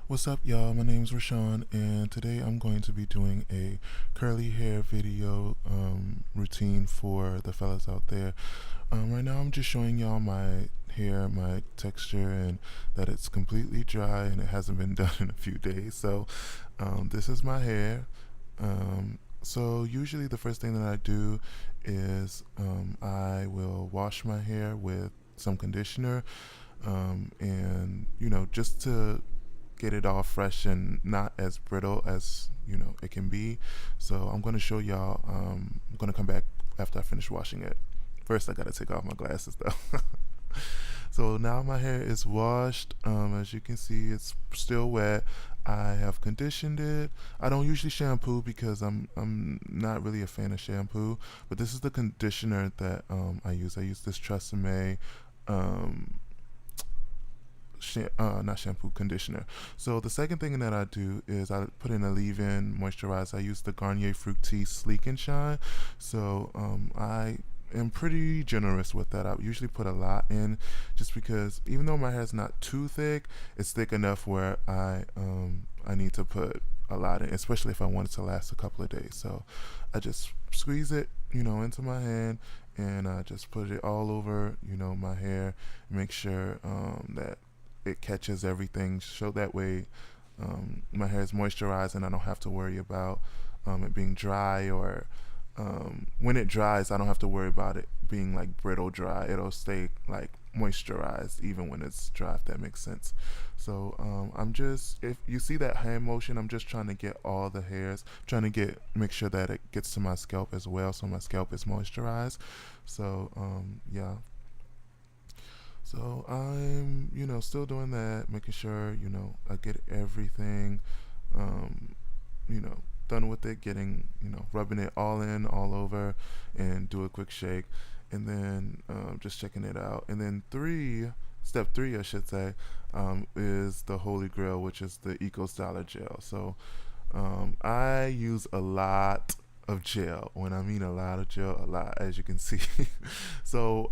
What's up, y'all? My name's Rashawn, and today I'm going to be doing a curly hair video routine for the fellas out there. Right now, I'm just showing y'all my hair, my texture, and that it's completely dry and it hasn't been done in a few days. So, this is my hair. So, usually, the first thing that I do is I will wash my hair with some conditioner, and just to get it all fresh and not as brittle as it can be. So I'm going to show y'all. I'm going to come back after I finish washing it. First, I got to take off my glasses though. So now my hair is washed. As you can see, it's still wet. I have conditioned it. I don't usually shampoo because I'm not really a fan of shampoo, but this is the conditioner that I use. I use this Tresemme um, not shampoo, conditioner. So the second thing that I do is I put in a leave-in moisturizer. I use the Garnier Fructis Sleek and Shine. So I am pretty generous with that. I usually put a lot in, just because even though my hair is not too thick, it's thick enough where I need to put a lot in, especially if I want it to last a couple of days. So I just squeeze it, into my hand, and I just put it all over, my hair. Make sure that it catches everything, so that way my hair is moisturized and I don't have to worry about it being dry, or when it dries I don't have to worry about it being like brittle dry. It'll stay like moisturized even when it's dry, if that makes sense. So I'm just, if you see that hand motion, I'm just trying to get all the hairs, trying to make sure that it gets to my scalp as well, so my scalp is moisturized. So yeah, so I'm, still doing that, making sure, I get everything, um, you know, done with it, getting, rubbing it all in, all over, and do a quick shake, and then just checking it out. And then step three, I should say, is the holy grail, which is the Eco Styler gel. So I use a lot of gel. When I mean a lot of gel, a lot, as you can see. So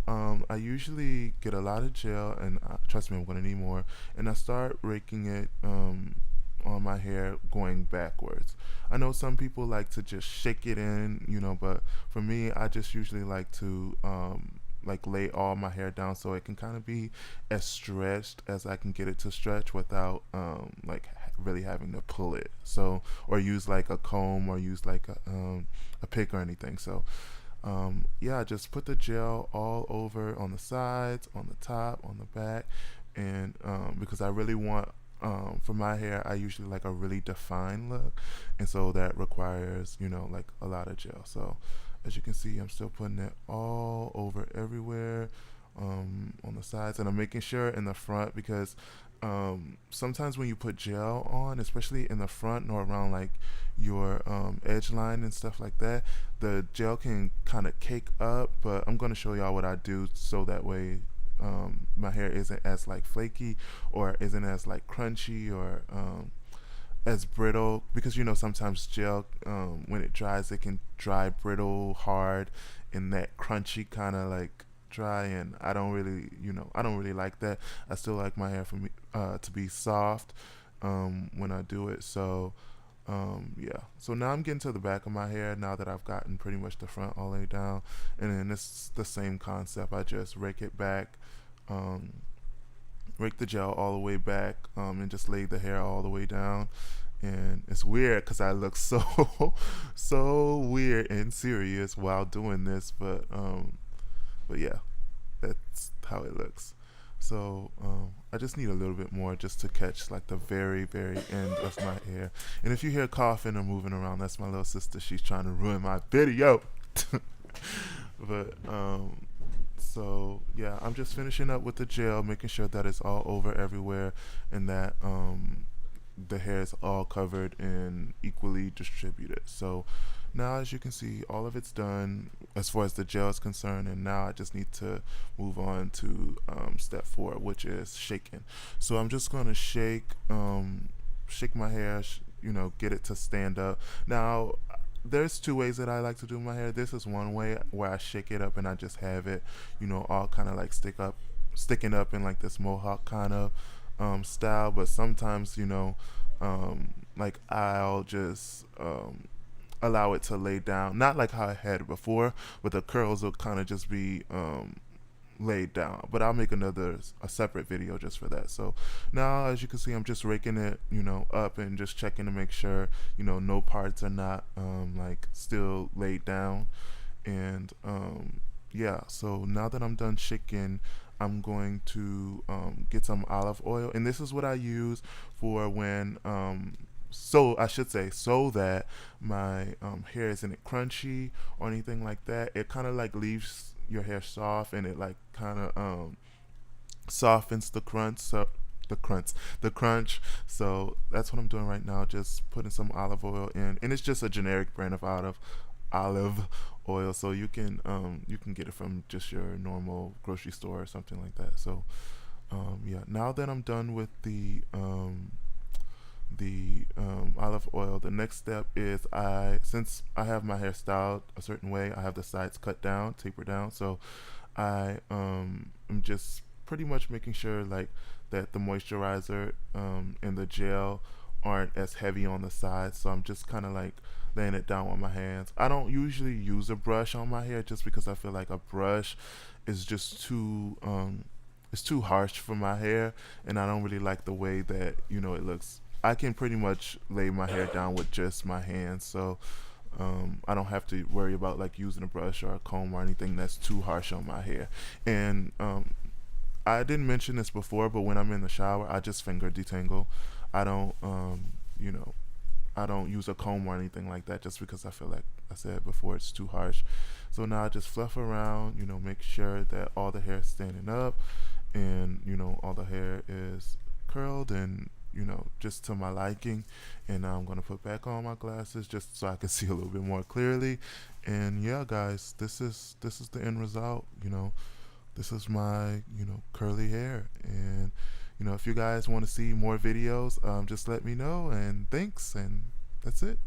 I usually get a lot of gel, and trust me, I'm gonna need more. And I start raking it on my hair, going backwards. I know some people like to just shake it in, but for me, I just usually like to like lay all my hair down so it can kind of be as stretched as I can get it to stretch without like really having to pull it. So, or use like a comb, or use like a pick or anything. So yeah, I just put the gel all over, on the sides, on the top, on the back, and because I really want, for my hair, I usually like a really defined look, and so that requires, like a lot of gel. So as you can see, I'm still putting it all over everywhere, on the sides, and I'm making sure in the front, because sometimes when you put gel on, especially in the front or around like your edge line and stuff like that, the gel can kind of cake up. But I'm going to show y'all what I do, so that way my hair isn't as like flaky, or isn't as like crunchy, or as brittle, because sometimes gel, when it dries, it can dry brittle, hard, and that crunchy kind of like dry, and I don't really like that. I still like my hair to be soft when I do it. So yeah, so now I'm getting to the back of my hair, now that I've gotten pretty much the front all the way down, and then it's the same concept. I just rake it back, um, rake the gel all the way back, and just lay the hair all the way down. And it's weird because I look so so weird and serious while doing this, but yeah, that's how it looks. So I just need a little bit more, just to catch like the very very end of my hair. And if you hear coughing or moving around, that's my little sister. She's trying to ruin my video. But so yeah, I'm just finishing up with the gel, making sure that it's all over everywhere, and that the hair is all covered and equally distributed. So now, as you can see, all of it's done as far as the gel is concerned, and now I just need to move on to step four, which is shaking. So I'm just going to shake my hair, get it to stand up. Now, there's two ways that I like to do my hair. This is one way, where I shake it up and I just have it, all kind of like sticking up in like this mohawk kind of style, but sometimes, like I'll just allow it to lay down, not like how I had it before, but the curls will kind of just be laid down. But I'll make a separate video just for that. So now, as you can see, I'm just raking it, up and just checking to make sure, no parts are not like still laid down. And yeah, so now that I'm done shaking, I'm going to get some olive oil, and this is what I use for when so I should say, so that my hair isn't crunchy or anything like that. It kind of like leaves your hair soft, and it like kind of softens the crunch. So the crunch. So that's what I'm doing right now. Just putting some olive oil in, and it's just a generic brand of olive oil. So you can get it from just your normal grocery store or something like that. So yeah, now that I'm done with the olive oil, the next step is, since I have my hair styled a certain way, I have the sides cut down, taper down. So I am just pretty much making sure like that the moisturizer and the gel aren't as heavy on the sides. So I'm just kind of like laying it down with my hands. I don't usually use a brush on my hair just because I feel like a brush is just too it's too harsh for my hair, and I don't really like the way that it looks. I can pretty much lay my hair down with just my hands, so I don't have to worry about like using a brush or a comb or anything that's too harsh on my hair. And I didn't mention this before, but when I'm in the shower, I just finger detangle. I don't, you know, I don't use a comb or anything like that, just because I feel like I said before it's too harsh. So now I just fluff around, make sure that all the hair is standing up, and all the hair is curled and just to my liking. And now I'm gonna put back on my glasses just so I can see a little bit more clearly. And yeah, guys, this is the end result. This is my curly hair. And if you guys want to see more videos, just let me know. And thanks. And that's it.